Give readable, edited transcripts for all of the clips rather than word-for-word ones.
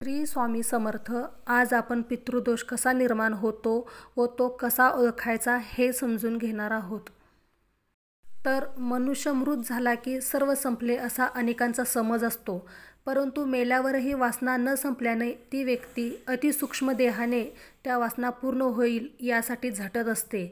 श्री स्वामी समर्थ. आज आपण पितृदोष कसा निर्माण होतो व तो कसा ओळखायचा हे समजून घेणार आहोत. तर मनुष्य मृत झाला की सर्व संपले असा अनेकांचा समज असतो, परंतु मेल्यावरही वासना न संपल्याने ती व्यक्ती अतिसूक्ष्म देहाने त्या वासना पूर्ण होईल यासाठी झटत असते.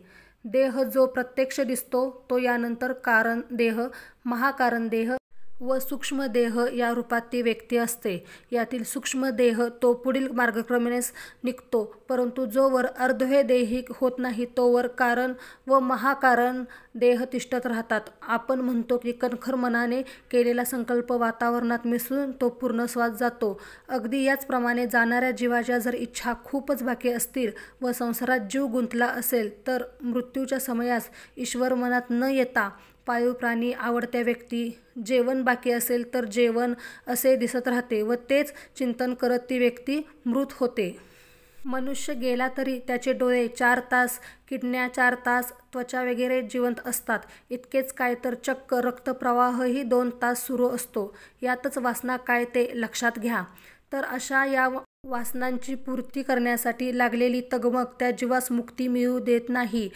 देह जो प्रत्यक्ष दिसतो तो यानंतर कारण देह, महाकारण देह व सूक्ष्म देह या रूपात ती व्यक्ती असते. यातील सूक्ष्म देह तो पुढील मार्गक्रमणेच निघतो, परंतु जोवर अर्धदेहिक होत नाही तोवर कारण व महाकारण देह तिष्ठत राहतात. आपण म्हणतो की कणखर मनाने केलेला संकल्प वातावरणात मिसळून तो पूर्णस्वास जातो. अगदी याचप्रमाणे जाणाऱ्या जीवाच्या जर इच्छा खूपच बाकी असतील व संसारात जीव गुंतला असेल तर मृत्यूच्या समयास ईश्वर मनात न येता पाळीव प्राणी, आवडत्या व्यक्ती, जेवण बाकी असेल तर जेवण असे दिसत राहते व तेच चिंतन करत ती व्यक्ती मृत होते. मनुष्य गेला तरी त्याचे डोळे 4 तास, किडन्या 4 तास, त्वचा वगैरे जिवंत असतात. इतकेच काय तर चक्क रक्तप्रवाहही 2 तास सुरू असतो. यातच वासना काय ते लक्षात घ्या. तर अशा या वासनांची पूर्ती करण्यासाठी लागलेली तगमग त्या जीवास मुक्ती मिळू देत नाही.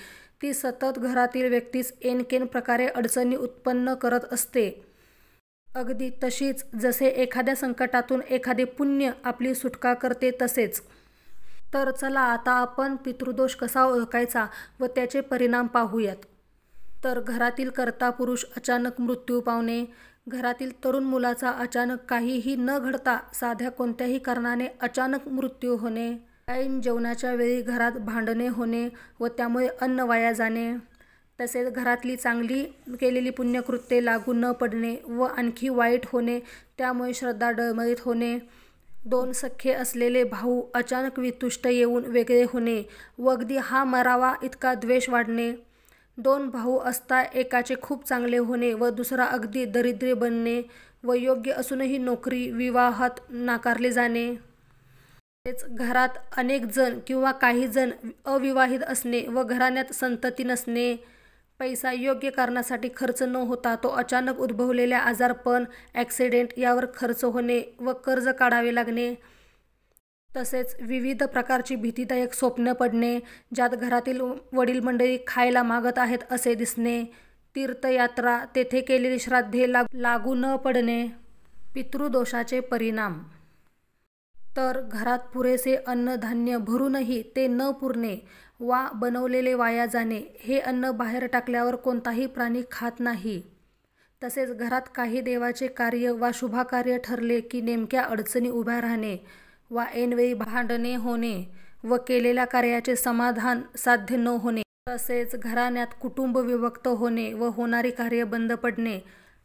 ती सतत घरातील व्यक्तीस ऐनकेन प्रकारे अडचणी उत्पन्न करत असते. अगदी तशीच जसे एखाद्या संकटातून एखादे पुण्य आपली सुटका करते तसेच. तर चला आता आपण पितृदोष कसा ओळखायचा व त्याचे परिणाम पाहूयात. तर घरातील कर्ता पुरुष अचानक मृत्यू पावणे, घरातील तरुण मुलाचा अचानक काहीही न घडता साध्या कोणत्याही कारणाने अचानक मृत्यू होणे, ऐन जेवणाच्या वेळी घरात भांडणे होणे व त्यामुळे अन्न वाया जाणे, तसेच घरातली चांगली केलेली पुण्यकृत्ये लागू न पडणे व आणखी वाईट होणे, त्यामुळे श्रद्धा डळमळीत होणे, 2 सख्खे असलेले भाऊ अचानक वितुष्ट येऊन वेगळे होणे व अगदी हा मरावा इतका द्वेष वाढणे, 2 भाऊ असता एकाचे खूप चांगले होणे व दुसरा अगदी दरिद्री बनणे व योग्य असूनही नोकरी, विवाहात नाकारले जाणे, तसेच घरात अनेक जण किंवा काही जण अविवाहित असणे व घराण्यात संतती नसणे, पैसा योग्य कारणासाठी खर्च न होता तो अचानक उद्भवलेल्या आजारपण, ॲक्सिडेंट यावर खर्च होणे व कर्ज काढावे लागणे, तसेच विविध प्रकारची भीतीदायक स्वप्न पडणे, ज्यात घरातील वडील मंडळी खायला मागत आहेत असे दिसणे, तीर्थयात्रा, तेथे केलेली श्राद्धे लागू न पडणे. पितृदोषाचे परिणाम. तर घरात पुरेसे अन्नधान्य भरूनही ते न पुरणे वा बनवलेले वाया जाणे, हे अन्न बाहेर टाकल्यावर कोणताही प्राणी खात नाही. तसेच घरात काही देवाचे कार्य वा शुभकार्य ठरले की नेमक्या अडचणी उभ्या राहणे वा ऐनवेळी भांडणे होणे व केलेल्या कार्याचे समाधान साध्य न होणे, तसेच घराण्यात कुटुंब विभक्त होणे व होणारी कार्य बंद पडणे,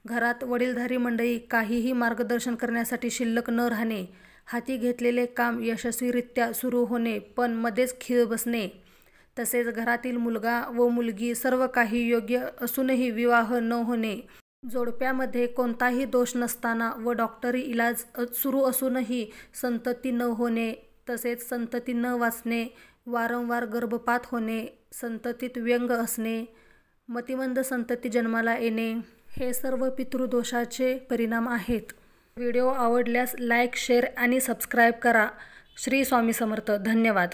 घरात वडीलधारी मंडळी काहीही मार्गदर्शन करण्यासाठी शिल्लक न राहणे, हाती घेतलेले काम यशस्वीरित्या सुरू होणे पण मध्येच खीळ बसणे, तसेच घरातील मुलगा व मुलगी सर्व काही योग्य असूनही विवाह न होणे, जोडप्यामध्ये कोणताही दोष नसताना व डॉक्टरी इलाज सुरू असूनही संतती न होणे, तसेच संतती न वाचणे, वारंवार गर्भपात होणे, संततीत व्यंग असणे, मतिमंद संतती जन्माला येणे, हे सर्व पितृदोषाचे परिणाम आहेत. व्हिडिओ आवडल्यास लाईक, शेअर आणि सबस्क्राईब करा. श्री स्वामी समर्थ. धन्यवाद.